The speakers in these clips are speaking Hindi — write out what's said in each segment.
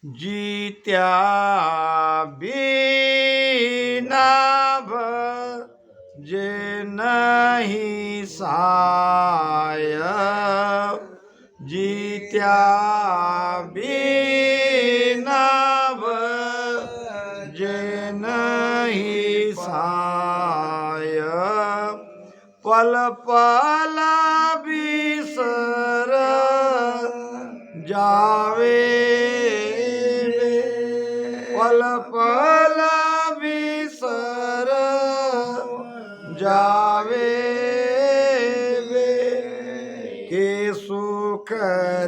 जीत्या बिना भजे नहीं सायब, जीत्या बिना भजे नहीं सायब, पल पल बिसर जावे, पल पल बिसर जावे वे, के सुख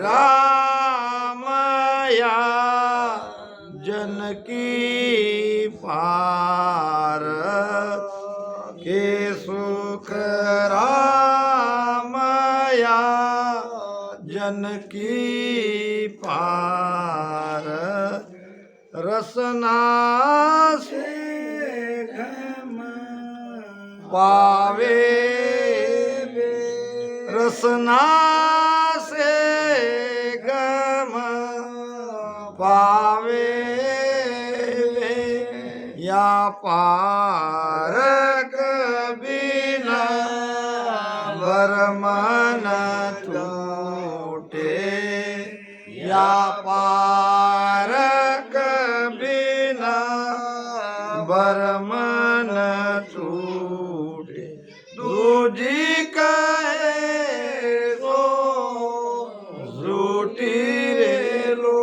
रामया जनकी पार, के सुख रामया जनकी पार, रसना से घम पावे, रसना से गम पावे, या पार बिना बरमन टूटे, या पार बिना बरमन टूटे, दूजी कहे तो झूठी रे लो,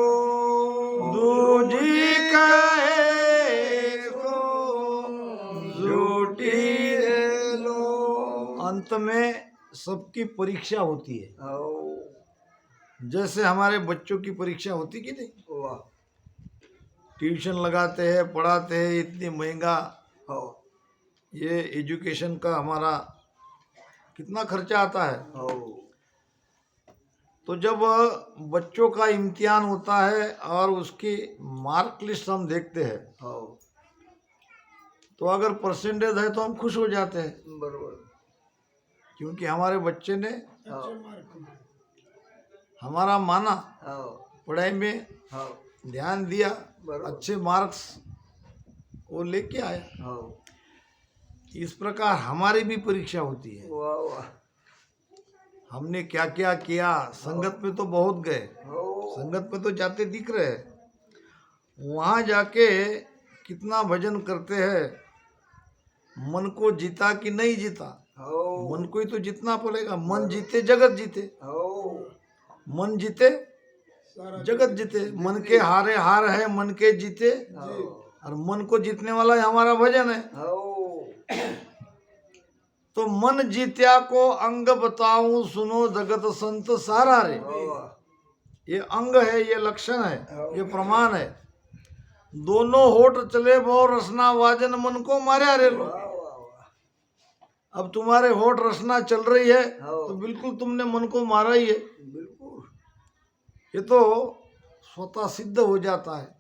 दूजी कहे तो झूठी रे लो। अंत में सबकी परीक्षा होती है, जैसे हमारे बच्चों की परीक्षा होती कि नहीं। ट्यूशन लगाते हैं, पढ़ाते हैं, इतनी महंगा ये एजुकेशन का हमारा कितना खर्चा आता है। तो जब बच्चों का इम्तिहान होता है और उसकी मार्क लिस्ट हम देखते हैं, तो अगर परसेंटेज है तो हम खुश हो जाते हैं, बरोबर, क्योंकि हमारे बच्चे ने हमारा माना, पढ़ाई में ध्यान दिया, अच्छे मार्क्स वो लेके आया। इस प्रकार हमारी भी परीक्षा होती है। हमने क्या क्या किया, संगत में तो बहुत गए, संगत में तो जाते दिख रहे हैं, वहाँ जाके कितना भजन करते हैं, मन को जीता कि नहीं जीता। मन को ही तो जीतना पड़ेगा, मन जीते जगत जीते, मन जीते जगत जीते, मन के हारे हार है, मन के जीते, और मन को जीतने वाला ही हमारा भजन है। तो मन जीत्या को अंग बताऊं, सुनो जगत संत सारा रे, ये अंग है, ये लक्षण है, ये प्रमाण है। दोनों होठ चले बहु रसना वाजन, मन को मारे रे लो। अब तुम्हारे होठ रसना चल रही है तो बिल्कुल तुमने मन को मारा ही है, बिल्कुल, ये तो स्वतः सिद्ध हो जाता है।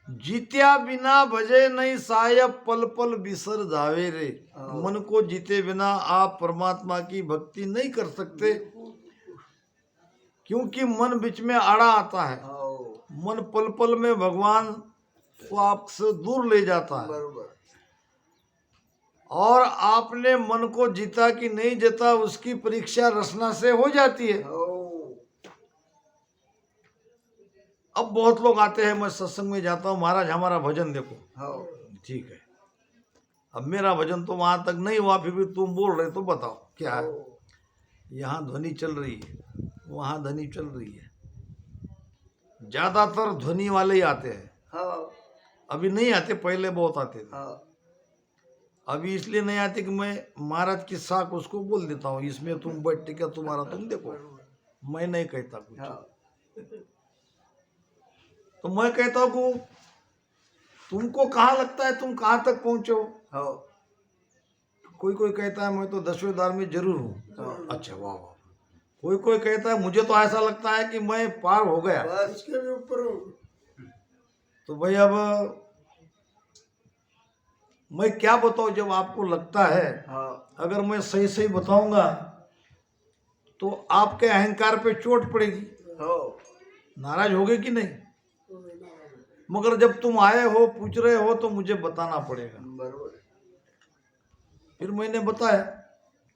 जीत्या बिना भजे नहीं सायब, पल पल बिसर जावे रे। मन को जीते बिना आप परमात्मा की भक्ति नहीं कर सकते, क्योंकि मन बीच में आड़ा आता है। मन पल पल में भगवान को आपसे दूर ले जाता है, और आपने मन को जीता कि नहीं जीता उसकी परीक्षा रचना से हो जाती है। अब बहुत लोग आते हैं, मैं सत्संग में जाता हूँ, महाराज हमारा भजन देखो। ठीक है, अब मेरा भजन तो वहां तक नहीं हुआ, फिर भी तुम बोल रहे तो बताओ क्या है। यहाँ ध्वनि चल रही है, वहां ध्वनि चल रही है, ज्यादातर ध्वनि वाले ही आते हैं। अभी नहीं आते, पहले बहुत आते थे। अभी इसलिए नहीं आते कि मैं महाराज की साख उसको बोल देता हूँ, इसमें तुम बैठ टिका तुम्हारा तुम देखो, मैं नहीं कहता कुछ। तो मैं कहता हूँ कि तुमको कहाँ लगता है तुम कहाँ तक पहुंचे हो। कोई कोई कहता है मैं तो 10वें द्वार में जरूर हूँ। अच्छा, वाह वाह। कोई कोई कहता है मुझे तो ऐसा लगता है कि मैं पार हो गया। तो भाई अब मैं क्या बताऊं, जब आपको लगता है, अगर मैं सही सही बताऊंगा तो आपके अहंकार पे चोट पड़ेगी। नाराज होगे कि नहीं? मगर जब तुम आए हो, पूछ रहे हो, तो मुझे बताना पड़ेगा। बरोबर फिर मैंने बताया।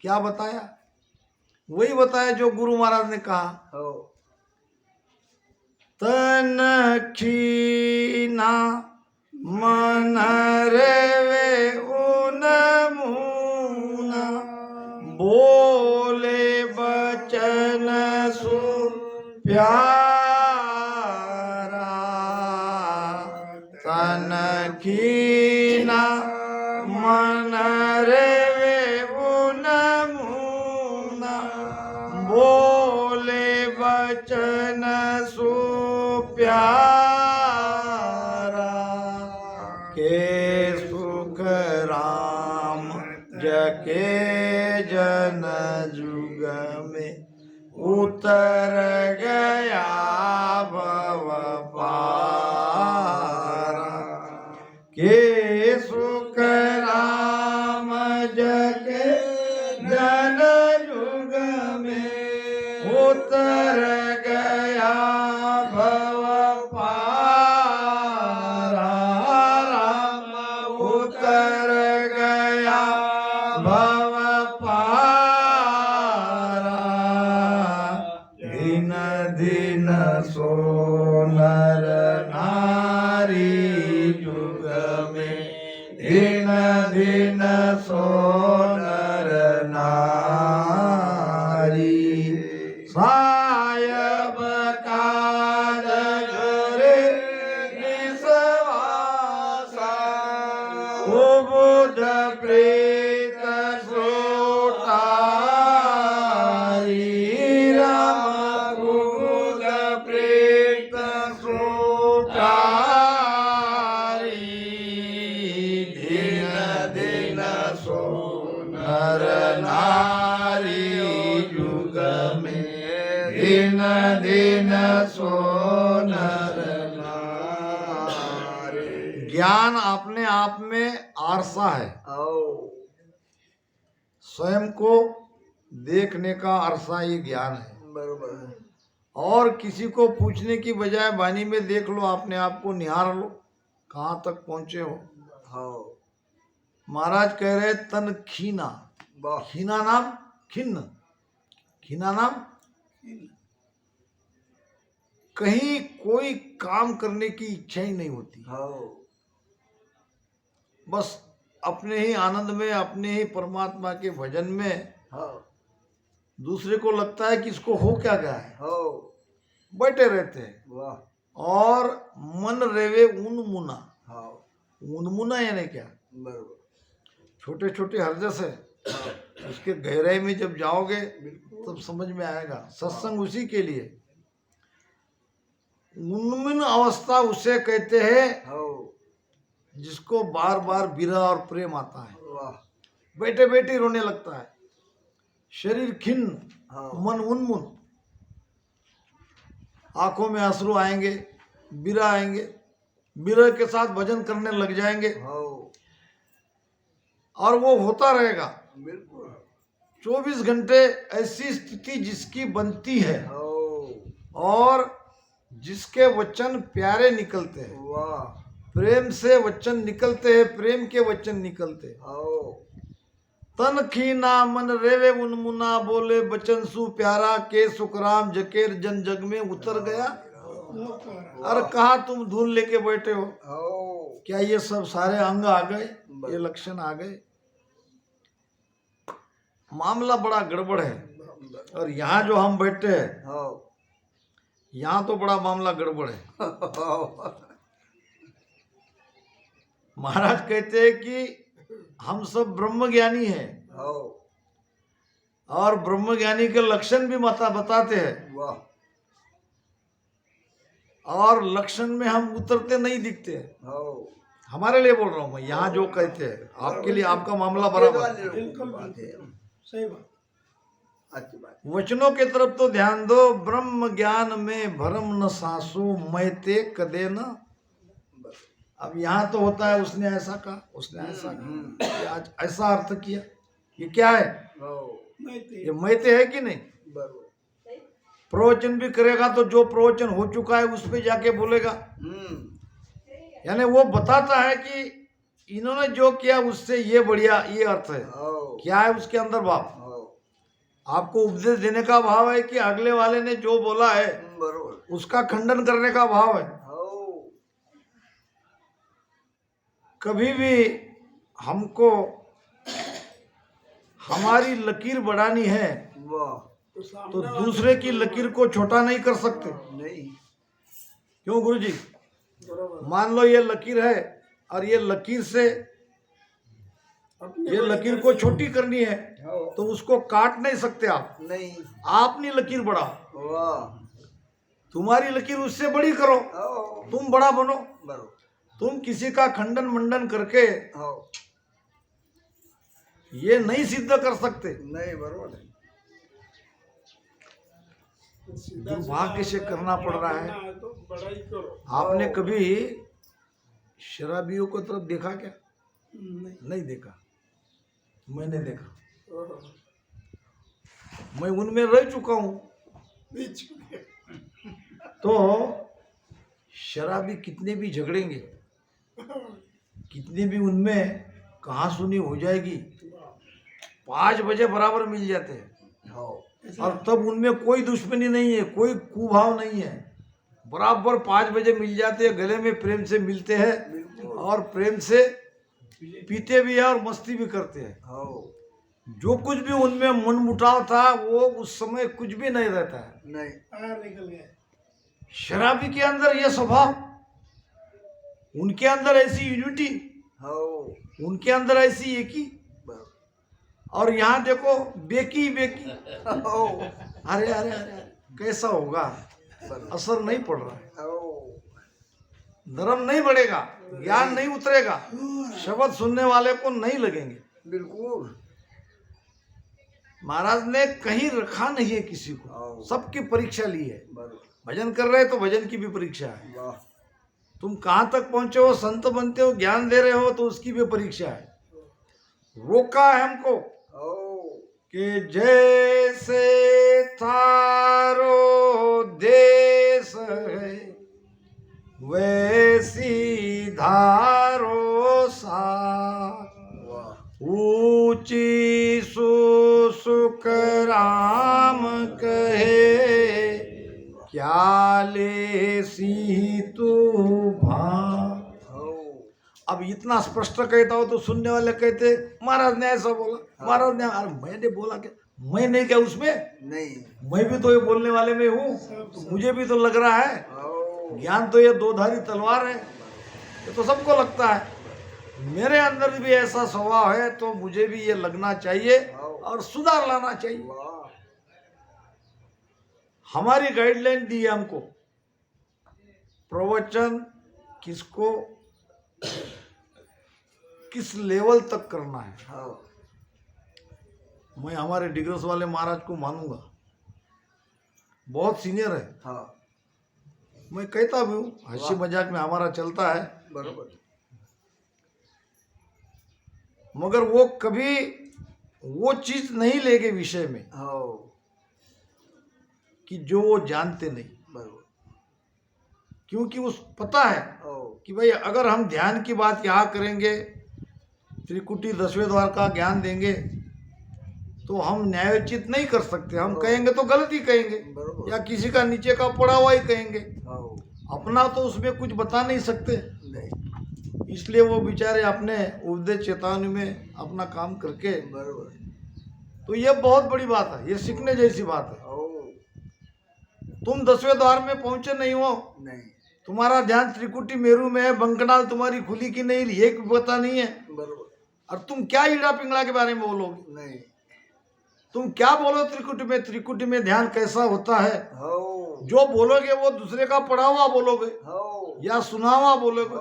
क्या बताया? वही बताया जो गुरु महाराज ने कहा। हो तन खीना मन रेवे ऊन मुना, बोले बचन सु प्यारा। तन खीना मन रेवे ऊन मुना, बोले बचन सु प्यारा। के सुख राम जके जन जुग में, उतर गया भव पारा। के सुख राम जके जन जुग में, उतर गया भव पारा। राम उतर गया भव पारा। दिन दिन सो नर नारी जुग में, दिन दिन सो नर नारी। सायब काज करे निसवासा, उबुध प्रीत सोटारी। राम उबुध प्रीत सोटारी। दिन दिन सो नर नारी जुग में, दिन दिन सो नर नारी। ज्ञान अपने आप में आरसा है। हो स्वयं को देखने का अरसा ये ज्ञान है। बरोबर है और किसी को पूछने की बजाय वाणी में देख लो, अपने आप को निहार लो, कहाँ तक पहुंचे हो। हो महाराज कह रहे तन खीना। वाह खीना नाम खिन्न, खीना नाम कहीं कोई काम करने की इच्छा ही नहीं होती। हो बस अपने ही आनंद में, अपने ही परमात्मा के भजन में। हो दूसरे को लगता है कि इसको हो क्या गया है, हो बैठे रहते हैं। वाह और मन रेवे उन्मुना। हो उन्मुना यानी क्या? बरोबर छोटे छोटे हरजस है, उसके गहराई में जब जाओगे बिल्कुल तब समझ में आएगा। सत्संग उसी के लिए। उन्मुन अवस्था उसे कहते हैं हो जिसको बार बार विरह और प्रेम आता है, वाह बैठे बैठे रोने लगता है, शरीर खिन्न, हाँ मन उन्मुन, आंखों में अश्रु आएंगे, विरह आएंगे, विरह के साथ भजन करने लग जाएंगे। हो और वो होता रहेगा बिल्कुल 24 घंटे। ऐसी स्थिति जिसकी बनती है हो और जिसके वचन प्यारे निकलते हैं, वाह प्रेम से वचन निकलते हैं, प्रेम के वचन निकलते हैं। हो तन खीना मन रेवे उन्मुना, बोले बचन सु प्यारा। के सुखराम जकेर जन जग में, उतर गया। अरे कहाँ तुम धूल लेके बैठे हो? हो क्या ये सब सारे अंग आ गए, ये लक्षण आ गए? मामला बड़ा गड़बड़ है। और यहाँ जो हम बैठे हैं, हो यहाँ तो बड़ा मामला गड़बड़ है। महाराज कहते हैं कि हम सब ब्रह्म ज्ञानी हैं, हो और ब्रह्म ज्ञानी के लक्षण भी बताते हैं। वाह और लक्षण में हम उतरते नहीं दिखते हैं। हो हमारे लिए बोल रहा हूँ मैं, यहाँ जो कहते हैं आपके लिए, आपका मामला बराबर है। बिल्कुल बात है सही बात। अच्छी बात वचनों के तरफ तो ध्यान दो। ब्रह्म ज्ञान में भरम न सासो, मैते कदे न। अब यहाँ तो होता है उसने ऐसा कहा, उसने ऐसा कहा, ये आज ऐसा अर्थ किया। ये क्या है? हो ये मैते है कि नहीं? बरोबर प्रवचन भी करेगा तो जो प्रवचन हो चुका है उस पे जाके बोलेगा। यानी वो बताता है कि इन्होंने जो किया उससे ये बढ़िया, ये अर्थ है। क्या है उसके अंदर भाव? आपको उपदेश देने का भाव है कि अगले वाले ने जो बोला है बरोबर उसका खंडन करने का भाव है? कभी भी हमको हमारी लकीर बढ़ानी है वाह तो दूसरे की लकीर को छोटा नहीं कर सकते। नहीं क्यों गुरुजी? मान लो ये लकीर है और ये लकीर से ये लकीर को छोटी करनी है तो उसको काट नहीं सकते आप। नहीं अपनी लकीर बढ़ाओ, वाह तुम्हारी लकीर उससे बड़ी करो, तुम बड़ा बनो। बरोबर तुम किसी का खंडन मंडन करके ये नहीं सिद्ध कर सकते। नहीं बरोबर है दुर्भाग्य से करना पड़ रहा है। आपने कभी शराबियों को तरफ देखा क्या? नहीं देखा। मैंने देखा, मैं उनमें रह चुका हूं। तो शराबी कितने भी झगड़ेंगे, कितनी भी उनमें कहाँ सुनी हो जाएगी, 5 बजे बराबर मिल जाते हैं। और तब उनमें कोई दुश्मनी नहीं है, कोई कुभाव नहीं है, बराबर 5 बजे मिल जाते हैं, गले में प्रेम से मिलते हैं और प्रेम से पीते भी है और मस्ती भी करते हैं। जो कुछ भी उनमें मन मुटाव था वो उस समय कुछ भी नहीं रहता है। नहीं शराबी के अंदर ये स्वभाव, उनके अंदर ऐसी यूनिटी, उनके अंदर ऐसी एकी, और यहाँ देखो बेकी बेकी। अरे अरे अरे कैसा होगा? असर नहीं पड़ रहा है, धर्म नहीं बढ़ेगा, ज्ञान नहीं उतरेगा, शब्द सुनने वाले को नहीं लगेंगे। बिल्कुल महाराज ने कहीं रखा नहीं है किसी को, सबकी परीक्षा ली है। बरोबर भजन कर रहे तो भजन की भी परीक्षा है। वाह तुम कहाँ तक पहुंचे हो, संत बनते हो, ज्ञान दे रहे हो तो उसकी भी परीक्षा है। रोका है हमको कि जैसे थारो देश है वैसी धारो साथ, वाह ऊंची सुसुक राम कहे क्या ले सी तू भान। अब इतना स्पष्ट कहता हो तो सुनने वाले कहते महाराज ने ऐसा बोला, महाराज ने, अरे मैंने बोला क्या? मैं नहीं क्या उसमें? नहीं मैं भी तो ये बोलने वाले में हूँ, तो मुझे भी तो लग रहा है। ज्ञान तो ये दोधारी तलवार है, ये तो सबको लगता है। मेरे अंदर भी ऐसा स्वभाव है तो मुझे भी ये लगना चाहिए और सुधार लाना चाहिए। वाह हमारी गाइडलाइन दी है हमको, प्रवचन किसको किस लेवल तक करना है। मैं हमारे डिग्रस वाले महाराज को मानूंगा, बहुत सीनियर है। मैं कहता भी हूँ, हंसी मजाक में हमारा चलता है, बरोबर मगर वो कभी वो चीज नहीं लेंगे विषय में कि जो वो जानते नहीं। बरोबर क्योंकि उस पता है कि भाई अगर हम ध्यान की बात यहाँ करेंगे, त्रिकुटी 10वें द्वार का ज्ञान देंगे तो हम न्यायोचित नहीं कर सकते। हम कहेंगे तो गलत ही कहेंगे, या किसी का नीचे का पड़ा हुआ ही कहेंगे, अपना तो उसमें कुछ बता नहीं सकते। इसलिए वो बेचारे अपने उपदेश चेतावनी में अपना काम करके, बरोबर तो ये बहुत बड़ी बात है, ये सीखने जैसी बात है। तुम 10वें द्वार में पहुंचे नहीं हो, नहीं तुम्हारा ध्यान त्रिकुटी मेरू में है, बंकनाल तुम्हारी खुली की नहीं, ये पता नहीं है, बरोबर और तुम क्या ईड़ा पिंगला के बारे में बोलोगे? नहीं तुम क्या बोलो त्रिकुटी में ध्यान कैसा होता है? जो बोलोगे वो दूसरे का पढ़ा हुआ बोलोगे या सुना हुआ बोलोगे,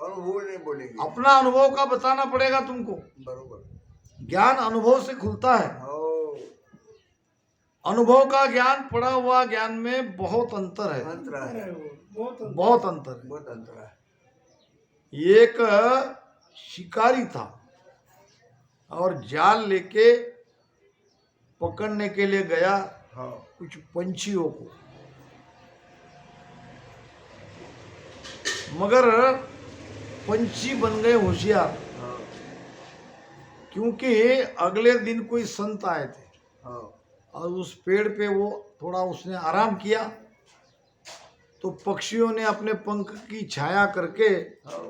अनुभव नहीं बोलेंगे, अपना अनुभव का बताना पड़ेगा तुमको। बरोबर ज्ञान अनुभव से खुलता है, अनुभव का ज्ञान पढ़ा हुआ ज्ञान में बहुत अंतर है, बहुत अंतर है। बहुत अंतर है। एक शिकारी था और जाल लेके पकड़ने के लिए गया, कुछ पंछियों को, मगर पंछी बन गए होशियार, हाँ क्योंकि अगले दिन कोई संत आए थे हाँ और उस पेड़ पे वो थोड़ा उसने आराम किया, तो पक्षियों ने अपने पंख की छाया करके हाँ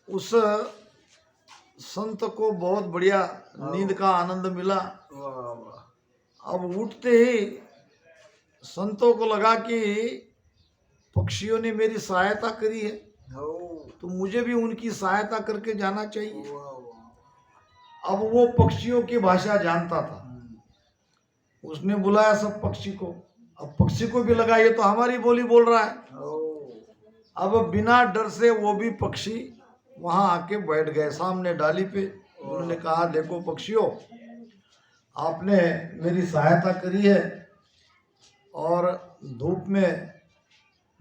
उस संत को बहुत बढ़िया नींद का आनंद मिला। वाह वाह अब उठते ही संतों को लगा कि पक्षियों ने मेरी सहायता करी है, हो तो मुझे भी उनकी सहायता करके जाना चाहिए। वाह वाह अब वो पक्षियों की भाषा जानता था, उसने बुलाया सब पक्षी को। अब पक्षी को भी लगा ये तो हमारी बोली बोल रहा है। हो अब बिना डर से वो भी पक्षी वहां आके बैठ गए सामने डाली पे। उन्होंने कहा देखो पक्षियों, आपने मेरी सहायता करी है और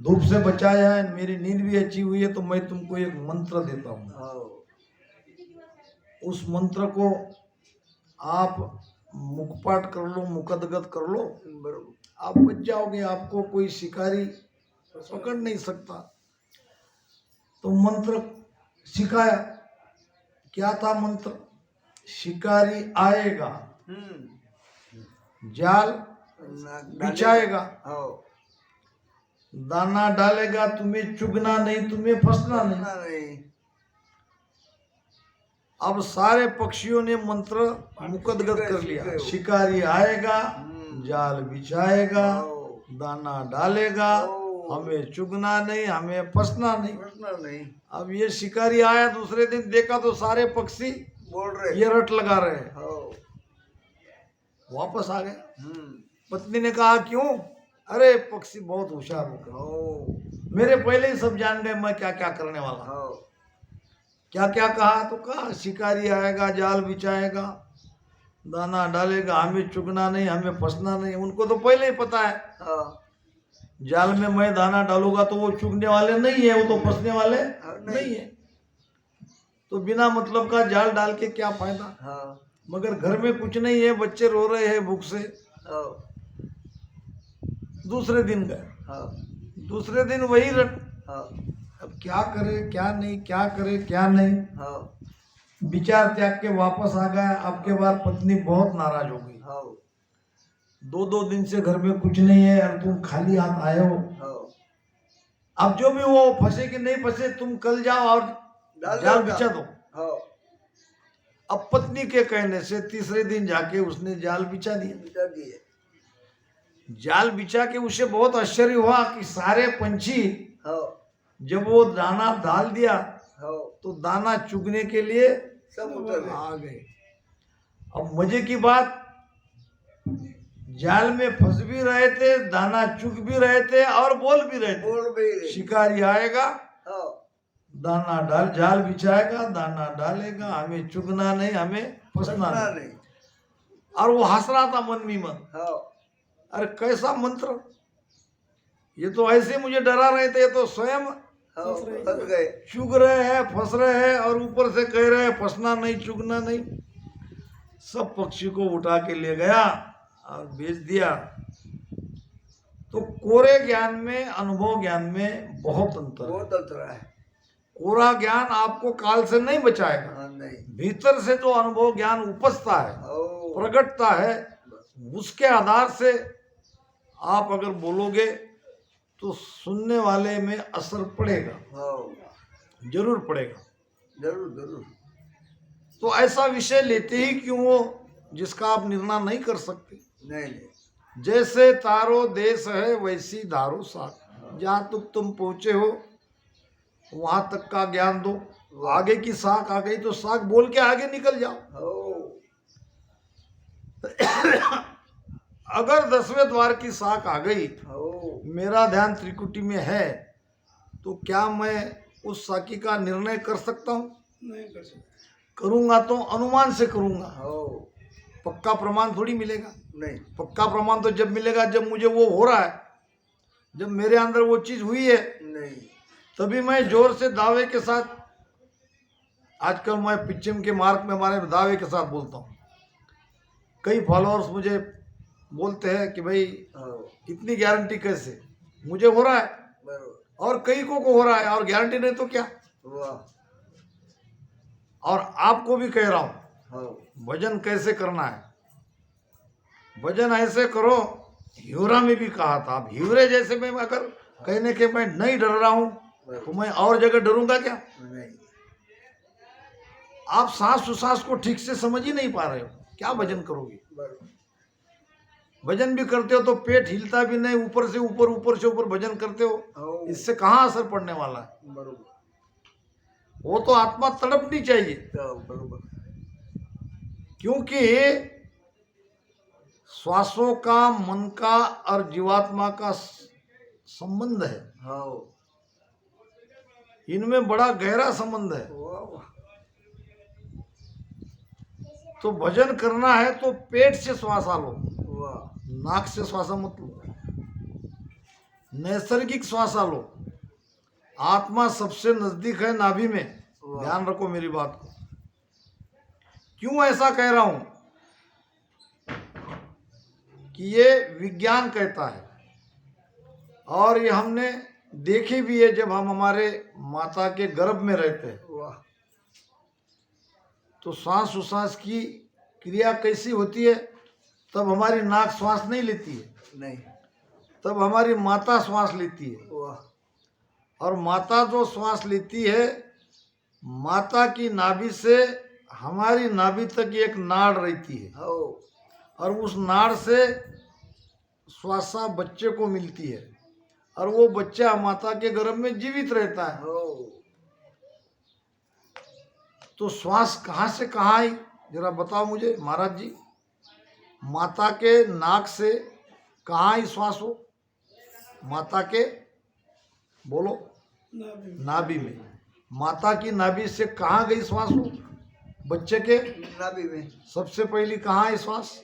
धूप से बचाया है, मेरी नींद भी अच्छी हुई है, तो मैं तुमको एक मंत्र देता हूँ। हो उस मंत्र को आप मुखपाठ कर लो, मुखदगत कर लो, बरोबर आप बच जाओगे, आपको कोई शिकारी पकड़ नहीं सकता। तो मंत्र सिखाया। क्या था मंत्र? शिकारी आएगा, जाल बिछाएगा, हो दाना डालेगा, तुम्हें चुगना नहीं, तुम्हें फंसना नहीं। नहीं अब सारे पक्षियों ने मंत्र मुकदगत कर लिया। शिकारी आएगा, जाल बिछाएगा, दाना डालेगा, हमें चुगना नहीं, हमें फंसना नहीं। प्रश्न नहीं अब ये शिकारी आया, दूसरे दिन देखा तो सारे पक्षी बोल रहे ये रट लगा रहे हैं। हो वापस आ गए। पत्नी ने कहा क्यों? अरे पक्षी बहुत होशियार हो गए, हो मेरे पहले ही सब जान गए मैं क्या क्या करने वाला। हो क्या क्या कहा? तो कहा शिकारी आएगा, जाल बिछाएगा, दाना डालेगा, हमें चुगना नहीं, हमें फंसना नहीं। उनको तो पहले ही पता है हो जाल में मैं दाना डालूंगा तो वो चुगने वाले नहीं है, वो तो फंसने वाले नहीं है, तो बिना मतलब का जाल डाल के क्या फायदा। हो मगर घर में कुछ नहीं है, बच्चे रो रहे हैं भूख से। हो दूसरे दिन गए, हो दूसरे दिन वही रट। हो अब क्या करे क्या नहीं, क्या करे क्या नहीं, हो विचार त्याग के वापस आ गया। अब के बाद पत्नी बहुत नाराज हो गई। हो दो दिन से घर में कुछ नहीं है और तुम खाली हाथ आए हो। हो अब जो भी वो फंसे कि नहीं फंसे, तुम कल जाओ और जाल बिछा दो। हो अब पत्नी के कहने से तीसरे दिन जाके उसने जाल बिछा दिया। बिता दिए जाल बिछा के उसे बहुत आश्चर्य हुआ कि सारे पंछी हो जब वो दाना डाल दिया हो तो दाना चुगने के लिए सब उतर गए आ गए। अब मजे की बात, जाल में फंस भी रहे थे, दाना चुग भी रहे थे और बोल भी रहे थे। बोल भी रहे शिकारी आएगा, हो दाना डाल, जाल बिछाएगा, दाना डालेगा, हमें चुगना नहीं, हमें फंसना प्रश्न नहीं। नहीं और वो हंस रहा था मन में मन, हो अरे कैसा मंत्र, ये तो ऐसे मुझे डरा रहे थे, ये तो स्वयं हो फंस गए चुग रहे हैं, फंस रहे हैं और ऊपर से कह रहे हैं फंसना नहीं, चुगना नहीं। सब पक्षी को उठा के ले गया और बेच दिया। तो कोरे ज्ञान में, अनुभव ज्ञान में बहुत अंतर है। बहुत अंतर है कोरा ज्ञान आपको काल से नहीं बचाएगा, हाँ नहीं भीतर से जो अनुभव ज्ञान उपजता है, हो प्रकटता है, उसके आधार से आप अगर बोलोगे तो सुनने वाले में असर पड़ेगा, हो जरूर पड़ेगा। जरूर जरूर तो ऐसा विषय लेते ही क्यों हो जिसका आप निर्णय नहीं कर सकते। नहीं नहीं जैसे तारो देश है वैसी धारो साख, जहाँ तक तुम पहुंचे हो वहां तक का ज्ञान दो। आगे की साख आ गई तो साख बोल के आगे निकल जाओ। हो अगर 10वें द्वार की साख आ गई, हो मेरा ध्यान त्रिकुटी में है, तो क्या मैं उस साखी का निर्णय कर सकता हूँ? नहीं कर सकते करूंगा तो अनुमान से करूंगा, हो पक्का प्रमाण थोड़ी मिलेगा। नहीं पक्का प्रमाण तो जब मिलेगा जब मुझे वो हो रहा है, जब मेरे अंदर वो चीज हुई है, नहीं तभी मैं जोर से दावे के साथ, आजकल मैं पिच्चम के मार्ग में हमारे दावे के साथ बोलता हूँ। कई फॉलोअर्स मुझे बोलते हैं कि भाई हाँ इतनी गारंटी कैसे, मुझे हो रहा है बरोबर और कई को हो रहा है और गारंटी नहीं तो क्या। वाह और आपको भी कह रहा हूँ, हाँ भजन कैसे करना है। भजन ऐसे करो, ह्यूरा में भी कहा था। अब ह्यूरे जैसे मैं अगर कहने के मैं नहीं डर रहा हूँ तो मैं और जगह डरूंगा क्या। नहीं आप सांस सुसांस को ठीक से समझ ही नहीं पा रहे हो, क्या भजन करोगे। बरोबर भजन भी करते हो तो पेट हिलता भी नहीं, ऊपर से ऊपर भजन करते हो, हाँ इससे कहाँ असर पड़ने वाला है। बरोबर वो तो आत्मा तड़पनी चाहिए, तो बरोबर क्योंकि श्वासों का, मन का और जीवात्मा का संबंध है। हाँ इनमें बड़ा गहरा संबंध है। वाह वाह तो भजन करना है तो पेट से श्वास लो, वाह नाक से श्वास मत लो, नैसर्गिक श्वास लो। आत्मा सबसे नजदीक है नाभि में, ध्यान रखो मेरी बात को। क्यों ऐसा कह रहा हूं कि ये विज्ञान कहता है और ये हमने देखी भी है। जब हम हमारे माता के गर्भ में रहते हैं वाह तो सांस उसांस की क्रिया कैसी होती है। तब हमारी नाक श्वास नहीं लेती है, नहीं तब हमारी माता श्वास लेती है। वाह और माता जो श्वास लेती है, माता की नाभि से हमारी नाभि तक एक नाड़ रहती है हाँ और उस नाड़ से श्वासा बच्चे को मिलती है और वो बच्चा माता के गर्भ में जीवित रहता है। हाँ तो श्वास कहाँ से कहाँ आई, जरा बताओ मुझे महाराज जी। माता के नाक से कहाँ आई श्वास हो, माता के बोलो नाभि में। माता की नाभि से कहाँ गई श्वास हो, बच्चे के नाभि में सबसे पहली कहाँ है श्वास,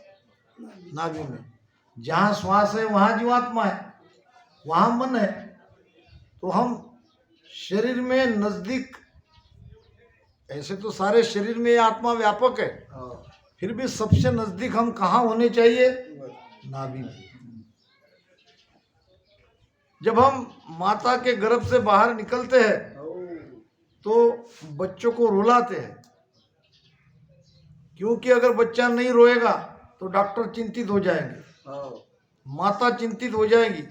नाभि में। जहाँ श्वास है वहाँ जीवात्मा है, वहाँ मन है। तो हम शरीर में नजदीक, ऐसे तो सारे शरीर में ये आत्मा व्यापक है, हाँ फिर भी सबसे नजदीक हम कहाँ होने चाहिए, नाभि में। जब हम माता के गर्भ से बाहर निकलते हैं तो बच्चों को रुलाते हैं, क्योंकि अगर बच्चा नहीं रोएगा तो डॉक्टर चिंतित हो जाएंगे, हाँ माता चिंतित हो जाएगी,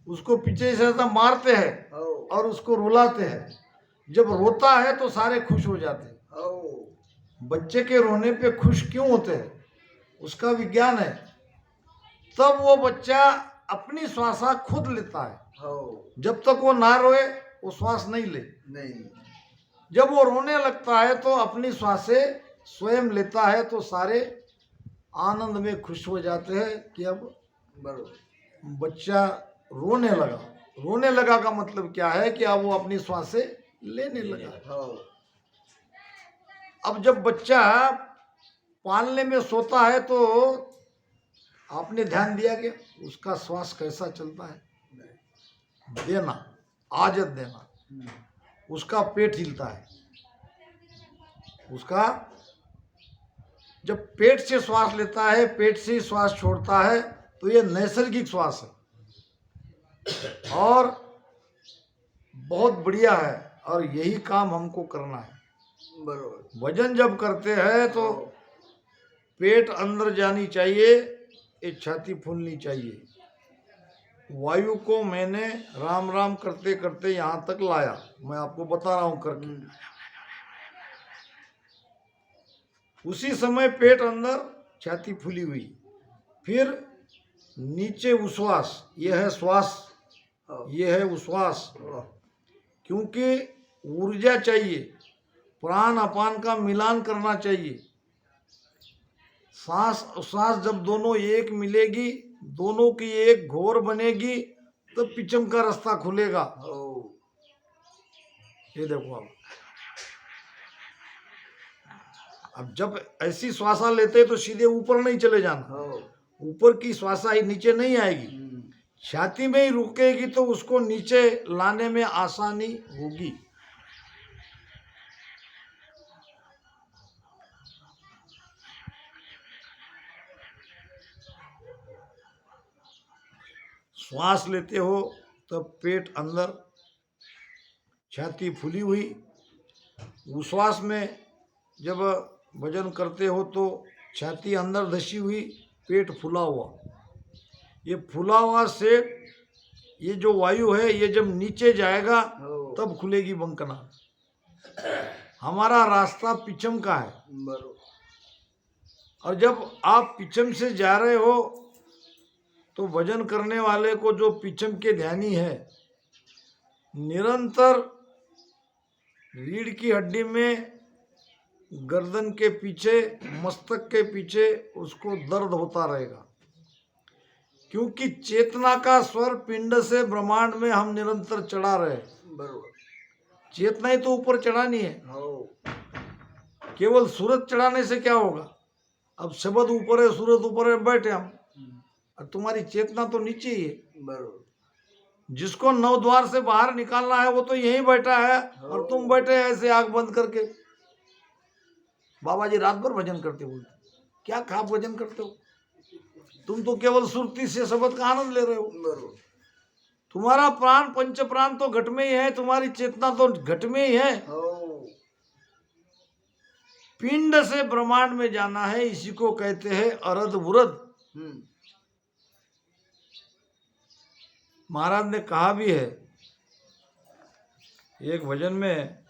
उसको पीछे से ऐसा मारते हैं हाँ और उसको रुलाते हैं। जब रोता है तो सारे खुश हो जाते हैं। हाँ बच्चे के रोने पे खुश क्यों होते हैं, उसका विज्ञान है। तब वो बच्चा अपनी श्वासा खुद लेता है। हाँ जब तक वो ना रोए वो श्वास नहीं ले। नहीं जब वो रोने लगता है तो अपनी श्वासें स्वयं लेता है, तो सारे आनंद में खुश हो जाते हैं कि अब बरोबर बच्चा रोने लगा। रोने लगा का मतलब क्या है कि अब वो अपनी श्वासें लेने लगा। हाँ अब जब बच्चा पालने में सोता है तो आपने ध्यान दिया कि उसका श्वास कैसा चलता है, देना, आजत देना। उसका पेट हिलता है, उसका जब पेट से श्वास लेता है, पेट से ही श्वास छोड़ता है, तो ये नैसर्गिक श्वास है और बहुत बढ़िया है। और यही काम हमको करना है। बरोबर भजन जब करते हैं तो पेट अंदर जानी चाहिए, ये छाती फूलनी चाहिए। वायु को मैंने राम राम करते करते यहाँ तक लाया, मैं आपको बता रहा हूँ करके। उसी समय पेट अंदर, छाती फूली हुई, फिर नीचे उश्वास, यह है श्वास, यह है उश्वास। क्योंकि ऊर्जा चाहिए, प्राण अपान का मिलान करना चाहिए। सांस सांस जब दोनों एक मिलेगी, दोनों की एक घोर बनेगी, तब पिचम का रास्ता खुलेगा। ये देखो अब जब ऐसी श्वासा लेते तो सीधे ऊपर नहीं चले जाना, ऊपर की श्वासा ही नीचे नहीं आएगी, छाती में ही रुकेगी, तो उसको नीचे लाने में आसानी होगी। श्वास लेते हो तब पेट अंदर, छाती फूली हुई। उश्वास में जब वजन करते हो तो छाती अंदर धसी हुई, पेट फूला हुआ। ये फूला हुआ से ये जो वायु है ये जब नीचे जाएगा तब खुलेगी बंकना। हमारा रास्ता पिछम का है, बरोबर। और जब आप पिछम से जा रहे हो तो वजन करने वाले को जो पिछम के ध्यानी है, निरंतर रीढ़ की हड्डी में, गर्दन के पीछे, मस्तक के पीछे उसको दर्द होता रहेगा, क्योंकि चेतना का स्वर पिंड से ब्रह्मांड में हम निरंतर चढ़ा रहे हैं। बरोबर। चेतना ही तो ऊपर चढ़ानी है। हो। केवल सूरत चढ़ाने से क्या होगा? अब शब्द ऊपर है, सूरत ऊपर है, बैठे हम, और तुम्हारी चेतना तो नीचे ही है। बरोबर। जिसको नौ द्वार से बाहर निकालना है वो तो यहीं बैठा है, और तुम बैठे ऐसे आंख बंद करके। बाबा जी रात भर भजन करते हो, क्या खाप भजन करते हो? तुम तो केवल सुरती से शब्द का आनंद ले रहे हो। बरोबर। तुम्हारा प्राण, पंच प्राण तो घट में ही है, तुम्हारी चेतना तो घट में ही है। हो। पिंड से ब्रह्मांड में जाना है, इसी को कहते हैं अरध उरध। महाराज ने कहा भी है एक भजन में,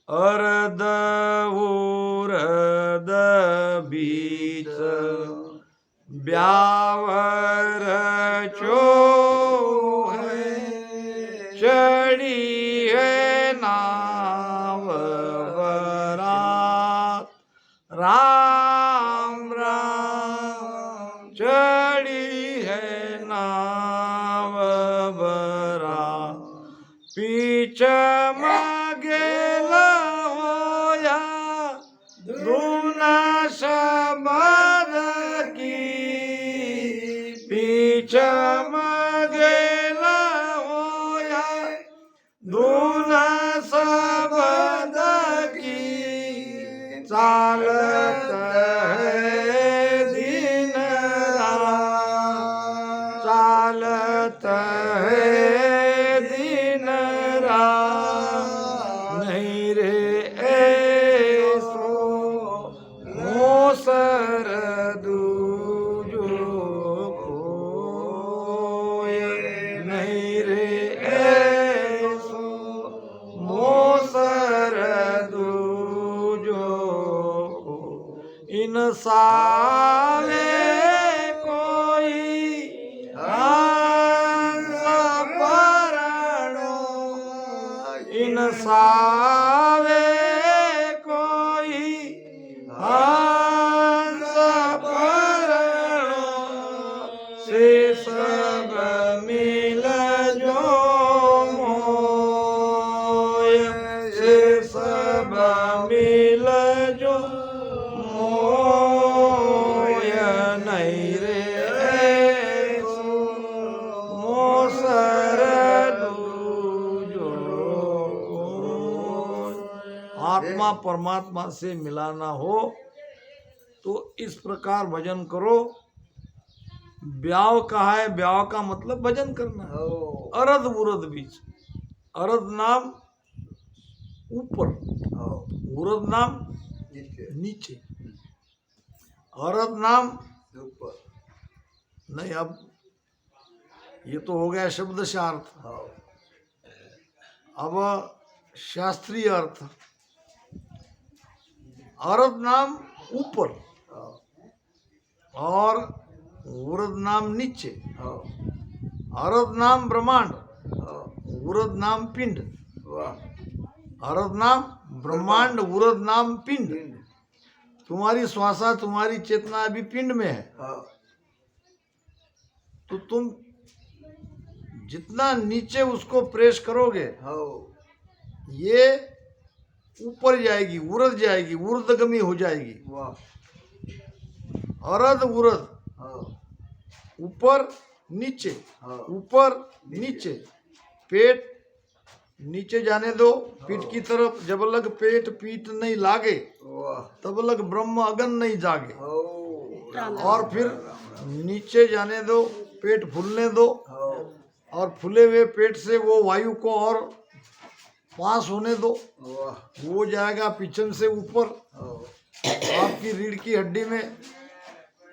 अरध उरध बीच ब्यावर चो है, चढ़ी है नाव बरात, राम राम, चढ़ी है नाव बरात, पीछ गेला होया दूना शब्द की, पीछ गेला होया दूना शब्द की, चालत है दिन रात, चालत है दिन रात, नहीं रे ऐसो मोसर दूजो कोय, नहीं रे ऐसो मोसर दूजो कोय, इन साले कोई हंस परणो, इन सावे कोई हंस परणो, से सब मिल जो मोय, से सब मिल जो मोय, नहीं रे ऐसो मोसर दूजो कोय। आत्मा परमात्मा से मिलाना हो तो इस प्रकार भजन करो। ब्याव कहा है? ब्याव का मतलब भजन करना है। हो। अरध उरध बीच, अरध नाम ऊपर, हो। उरध नाम नीचे। नीचे, अरध नाम ऊपर। नहीं। अब ये तो हो गया शब्द से अर्थ, हो। अब शास्त्रीय अर्थ। अरध नाम ऊपर हो। और उरध नाम नीचे। हो। अरध नाम ब्रह्मांड, हो। उरध नाम पिंड। वाह। अरध नाम ब्रह्मांड, उरध नाम पिंड। पिंड। तुम्हारी श्वासा, तुम्हारी चेतना अभी पिंड में है, हो। तो तुम जितना नीचे उसको प्रेस करोगे हो। ये ऊपर जाएगी, उरध जाएगी, ऊर्ध्वगामी हो जाएगी। वाह। अरध उरध, हो। ऊपर नीचे, हो। ऊपर नीचे। पेट नीचे जाने दो पीठ की तरफ, जब लग पेट पीठ नहीं लागे वाह। तब लग ब्रह्म अगन नहीं जागे। हो। और फिर नीचे जाने दो, पेट फूलने दो हाँ और फूले हुए पेट से वो वायु को और पास होने दो, वाह वो जाएगा पिछन से ऊपर हाँ आपकी रीढ़ की हड्डी में,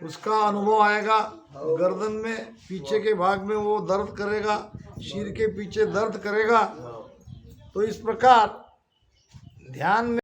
उसका अनुभव आएगा गर्दन में, पीछे के भाग में वो दर्द करेगा, सिर के पीछे दर्द करेगा। हाँ तो इस प्रकार ध्यान में